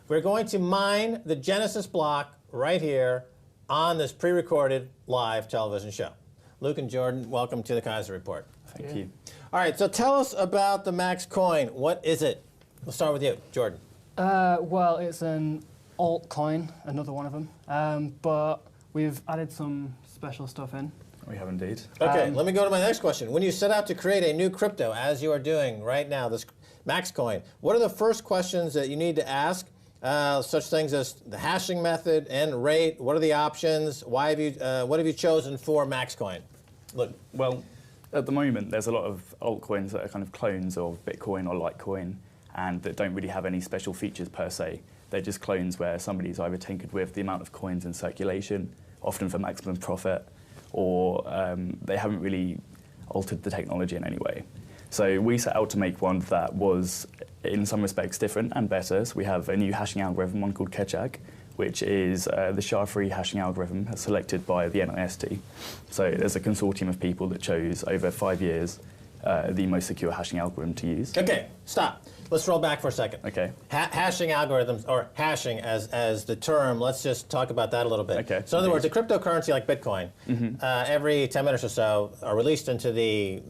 We're going to mine the Genesis block right here on this pre-recorded live television show. Luke and Jordan, welcome to the Keiser Report. Thank you. All right, so tell us about the Max coin. What is it? We'll start with you, Jordan. Well, it's an altcoin, another one of them, but we've added some special stuff in. We have indeed. Okay, let me go to my next question. When you set out to create a new crypto, as you are doing right now, this Max coin, what are the first questions that you need to ask? Such things as the hashing method and rate. What are the options? Why have you? What have you chosen for Max coin? Look. Well, at the moment, there's a lot of altcoins that are kind of clones of Bitcoin or Litecoin, and that don't really have any special features per se. They're just clones where somebody's either tinkered with the amount of coins in circulation, often for maximum profit, or they haven't really altered the technology in any way. So we set out to make one that was, in some respects, different and better. So we have a new hashing algorithm, one called Keiser, which is the SHA-free hashing algorithm selected by the NIST. So there's a consortium of people that chose over 5 years the most secure hashing algorithm to use. Okay, stop. Let's roll back for a second. Okay. Hashing algorithms, or hashing as the term, let's just talk about that a little bit. Okay. So in other words, a cryptocurrency like Bitcoin, every 10 minutes or so are released into the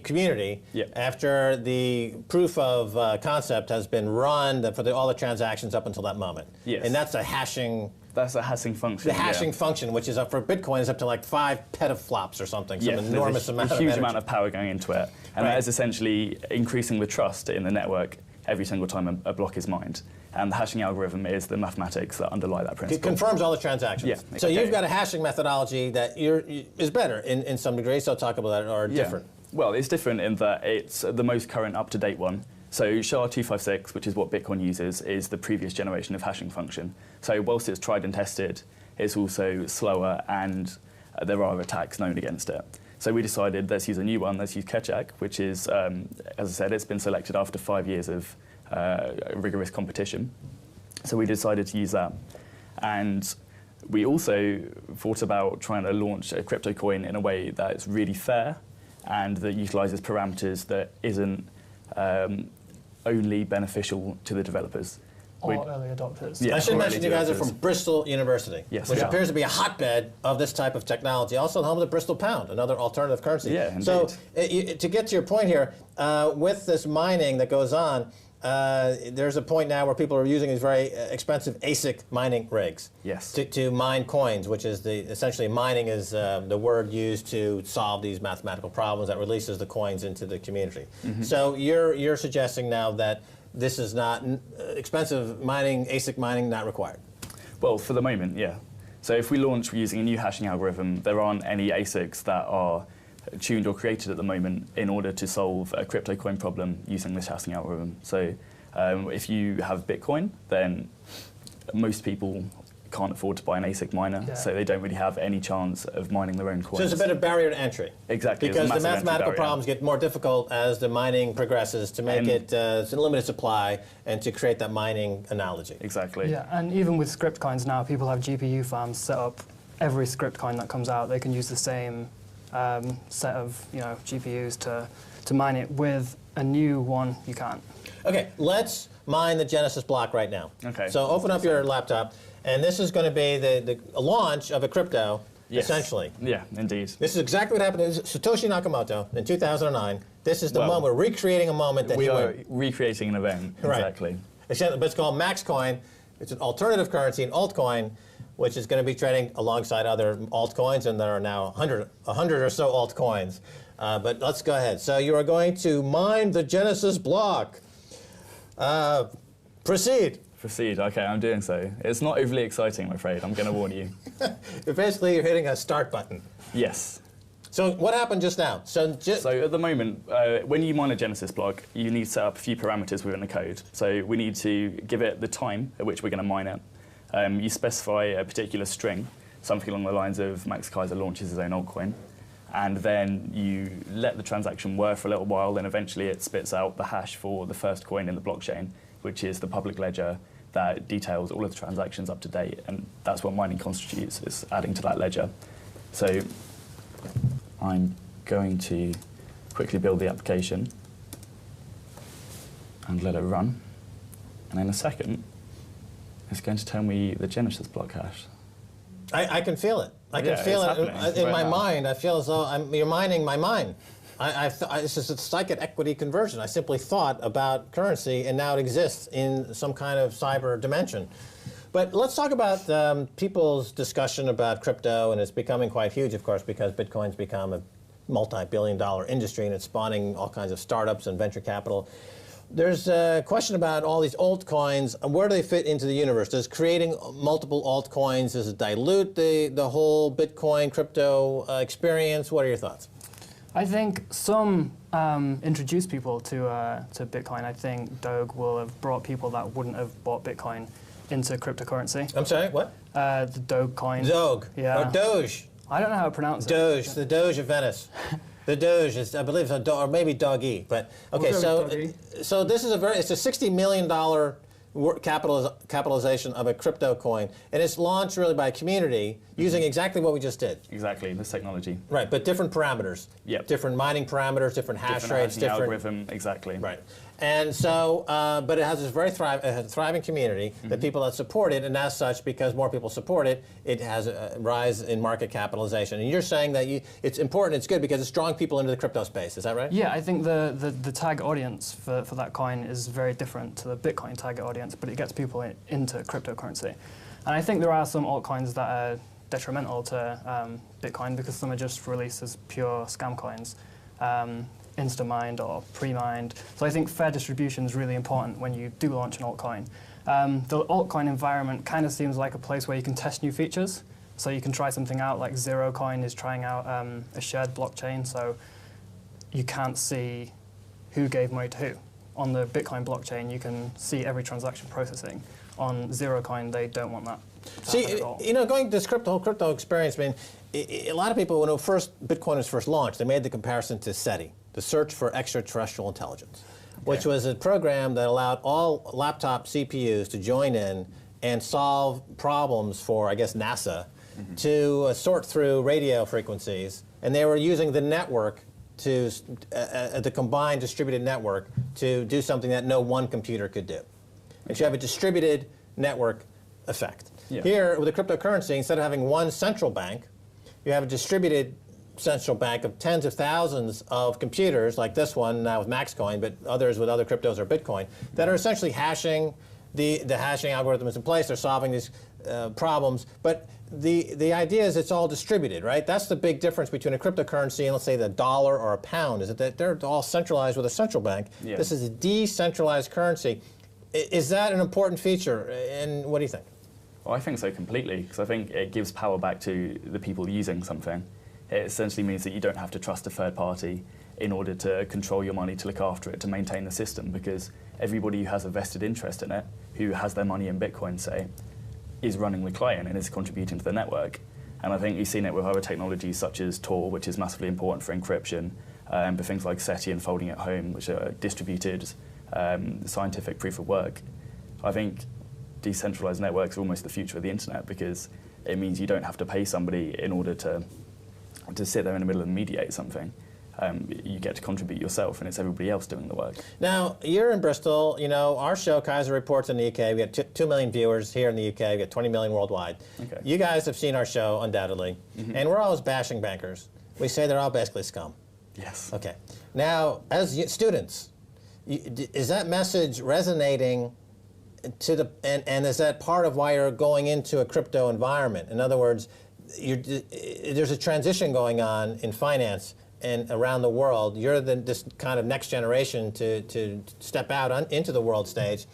community after the proof of concept has been run for all the transactions up until that moment. Yes. And that's a hashing. That's a hashing function. The hashing function, which is for Bitcoin, is up to like 5 petaflops or something, some enormous amount of huge energy. amount of power going into it, and that is essentially increasing the trust in the network every single time a block is mined. And the hashing algorithm is the mathematics that underlie that principle. It confirms all the transactions. Yeah. So you've got a hashing methodology that is better in some degree, so talk about that, or different. Well, it's different in that it's the most current up-to-date one. So SHA-256, which is what Bitcoin uses, is the previous generation of hashing function. So whilst it's tried and tested, it's also slower, and there are attacks known against it. So we decided, let's use a new one, let's use Keiser, which is, as I said, it's been selected after 5 years of rigorous competition. So we decided to use that. And we also thought about trying to launch a crypto coin in a way that is really fair and that utilizes parameters that isn't only beneficial to the developers. Or early adopters. I should mention you guys are from Bristol University, which appears to be a hotbed of this type of technology. Also home of the Bristol pound, another alternative currency. Yeah, indeed. So to get to your point here, with this mining that goes on, there's a point now where people are using these very expensive ASIC mining rigs to mine coins, which is essentially mining is the word used to solve these mathematical problems that releases the coins into the community. So you're suggesting now that this is not expensive mining, ASIC mining, not required? Well, for the moment, yeah. So if we launch using a new hashing algorithm, there aren't any ASICs that are tuned or created at the moment in order to solve a crypto coin problem using this hashing algorithm. So if you have Bitcoin, then most people can't afford to buy an ASIC miner, so they don't really have any chance of mining their own coins. So it's a bit of barrier to entry. Exactly. Because the mathematical problems get more difficult as the mining progresses to make it it's a limited supply and to create that mining analogy. Exactly. Yeah, and even with script coins now, people have GPU farms set up. Every script coin that comes out, they can use the same set of GPUs to mine it. With a new one, you can't. Okay, let's mine the Genesis block right now. Okay. So open up your laptop, and this is going to be the launch of a crypto, essentially. Yeah, indeed. This is exactly what happened to Satoshi Nakamoto in 2009. This is the moment. We're recreating a moment that we are recreating an event. Right. Exactly. But it's called Max Coin. It's an alternative currency, an altcoin, which is going to be trading alongside other altcoins, and there are now 100 or so altcoins. But let's go ahead. So you are going to mine the Genesis block. Proceed. Proceed. Okay, I'm doing so. It's not overly exciting, I'm afraid. I'm going to warn you. Basically, you're hitting a start button. Yes. So what happened just now? So at the moment, when you mine a Genesis block, you need to set up a few parameters within the code. So we need to give it the time at which we're going to mine it. You specify a particular string, something along the lines of Max Keiser launches his own altcoin, and then you let the transaction work for a little while, and eventually it spits out the hash for the first coin in the blockchain, which is the public ledger that details all of the transactions up to date, and that's what mining constitutes, is adding to that ledger. So I'm going to quickly build the application and let it run. And in a second, it's going to tell me the Genesis block hash. I can feel it. I can feel it in my mind. I feel as though you're mining my mind. It's just a psychic equity conversion. I simply thought about currency, and now it exists in some kind of cyber dimension. But let's talk about people's discussion about crypto, and it's becoming quite huge, of course, because Bitcoin's become a multi-billion-dollar industry, and it's spawning all kinds of startups and venture capital. There's a question about all these altcoins. Where do they fit into the universe? Does creating multiple altcoins, does it dilute the whole Bitcoin crypto experience? What are your thoughts? I think some introduce people to Bitcoin. I think Doge will have brought people that wouldn't have bought Bitcoin into cryptocurrency. I'm sorry, what? The Doge coin. Doge. Yeah. Or Doge. I don't know how to pronounce it. Doge, the Doge of Venice. The Doge is, I believe, or maybe Doggy. But okay, so this is it's a $60 million capitalization of a crypto coin, and it's launched really by a community using exactly what we just did. Exactly, this technology. Right, but different parameters. Yep. Different mining parameters, different hash rates, different algorithm. Exactly. Right. And so, but it has this very thriving community that people that support it, and as such, because more people support it, it has a rise in market capitalization. And you're saying that it's important, it's good because it's drawing people into the crypto space. Is that right? Yeah, I think the target audience for that coin is very different to the Bitcoin target audience, but it gets people into cryptocurrency. And I think there are some altcoins that are detrimental to Bitcoin because some are just released as pure scam coins. Insta-mined or pre-mined. So I think fair distribution is really important when you do launch an altcoin. The altcoin environment kind of seems like a place where you can test new features. So you can try something out, like ZeroCoin is trying out a shared blockchain, so you can't see who gave money to who. On the Bitcoin blockchain, you can see every transaction processing. On ZeroCoin, they don't want that to happen at all. You know, going to this whole crypto experience, I mean, a lot of people, when Bitcoin was first launched, they made the comparison to SETI, the Search for Extraterrestrial Intelligence, which was a program that allowed all laptop CPUs to join in and solve problems for, I guess, NASA to sort through radio frequencies. And they were using the network to, the combined distributed network, to do something that no one computer could do. And so you have a distributed network effect. Yeah. Here, with a cryptocurrency, instead of having one central bank, you have a distributed central bank of tens of thousands of computers, like this one now with Maxcoin, but others with other cryptos or Bitcoin, that are essentially hashing the hashing algorithms in place. They're solving these problems. But the idea is it's all distributed, right? That's the big difference between a cryptocurrency and, let's say, the dollar or a pound, is that they're all centralized with a central bank. Yeah. This is a decentralized currency. Is that an important feature? And what do you think? Well, I think so completely, because I think it gives power back to the people using something. It essentially means that you don't have to trust a third party in order to control your money, to look after it, to maintain the system, because everybody who has a vested interest in it, who has their money in Bitcoin, say, is running the client and is contributing to the network. And I think you've seen it with other technologies such as Tor, which is massively important for encryption, but things like SETI and folding at home, which are distributed scientific proof of work. I think decentralized networks are almost the future of the internet, because it means you don't have to pay somebody in order to sit there in the middle and mediate something. You get to contribute yourself, and it's everybody else doing the work. Now, you're in Bristol. You know, our show, Keiser Reports in the UK, we have 2 million viewers here in the UK. We have 20 million worldwide. Okay. You guys have seen our show, undoubtedly. And we're always bashing bankers. We say they're all basically scum. Yes. Okay. Now, as students, is that message resonating to the, and is that part of why you're going into a crypto environment? In other words, there's a transition going on in finance and around the world. You're this kind of next generation to step out into the world stage.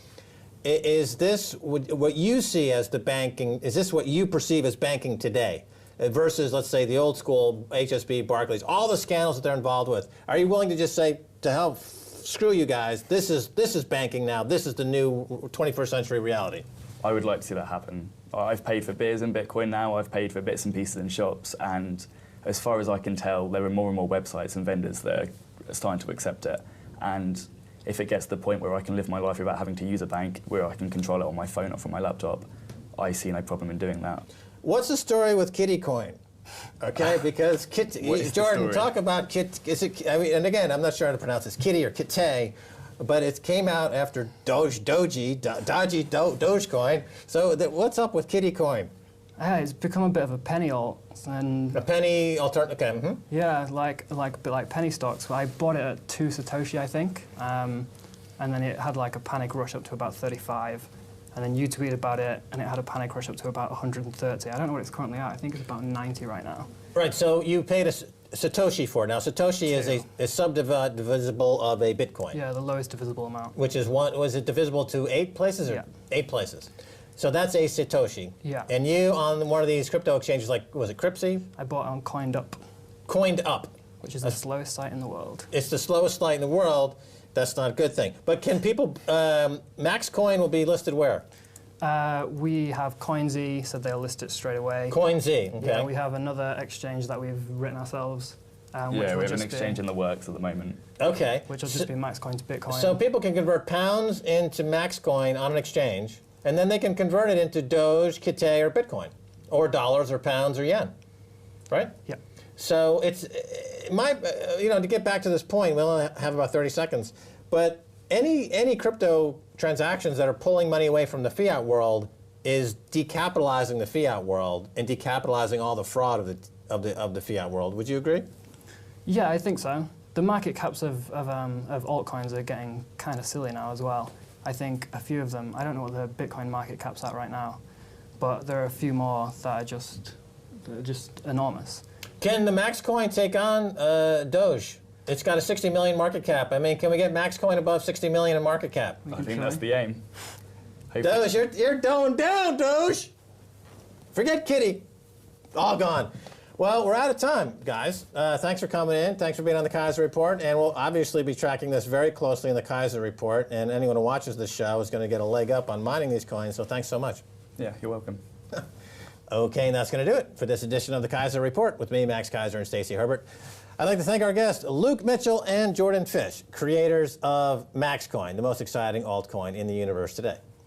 Is this what you see as the banking, is this what you perceive as banking today? Versus, let's say, the old school HSB, Barclays, all the scandals that they're involved with. Are you willing to just say, to hell, screw you guys, this is banking now, this is the new 21st century reality? I would like to see that happen. I've paid for beers in Bitcoin now, I've paid for bits and pieces in shops, and as far as I can tell, there are more and more websites and vendors that are starting to accept it. And if it gets to the point where I can live my life without having to use a bank, where I can control it on my phone or from my laptop, I see no problem in doing that. What's the story with Kitty Coin? Okay, because Jordan, talk about Kit. Is it? I mean, and again, I'm not sure how to pronounce this. Kitty or Kitty. but it came out after Dogecoin. So what's up with Kitty Coin? It's become a bit of a penny alt, and a penny alternative. Okay. Mm-hmm. Yeah, like penny stocks. I bought it at 2 Satoshi, I think, and then it had like a panic rush up to about 35, and then you tweeted about it, and it had a panic rush up to about 130. I don't know what it's currently at. I think it's about 90 right now. Right. So you paid a Satoshi for it. Now Satoshi is a subdivisible of a Bitcoin. Yeah, the lowest divisible amount. Which is was it divisible to 8 places or 8 places? So that's a Satoshi. Yeah. And you on one of these crypto exchanges, like, was it Cryptsy? I bought it on Coined Up. Coined Up. Which is the slowest site in the world. It's the slowest site in the world. That's not a good thing. But can people, Max Coin will be listed where? We have CoinZ, so they'll list it straight away. CoinZ, okay. Yeah, we have another exchange that we've written ourselves. Yeah, we have an exchange in the works at the moment. Okay. Which will just be Max Coin to Bitcoin. So people can convert pounds into Max Coin on an exchange, and then they can convert it into Doge, Kite, or Bitcoin, or dollars, or pounds, or yen, right? Yeah. So it's, to get back to this point, we only have about 30 seconds, but any crypto transactions that are pulling money away from the fiat world is decapitalizing the fiat world and decapitalizing all the fraud of the fiat world. Would you agree? Yeah, I think so. The market caps of altcoins are getting kind of silly now as well. I think a few of them, I don't know what the Bitcoin market cap's at right now, but there are a few more that are just enormous. Can the Max Coin take on Doge? It's got a 60 million market cap. I mean, can we get Max Coin above 60 million in market cap? I think that's the aim. Doge, you're going down, Doge. Forget Kitty. All gone. Well, we're out of time, guys. Thanks for coming in. Thanks for being on the Keiser Report. And we'll obviously be tracking this very closely in the Keiser Report. And anyone who watches this show is going to get a leg up on mining these coins. So thanks so much. Yeah, you're welcome. Okay, and that's going to do it for this edition of the Keiser Report with me, Max Keiser, and Stacey Herbert. I'd like to thank our guests, Luke Mitchell and Jordan Fish, creators of Max Coin, the most exciting altcoin in the universe today.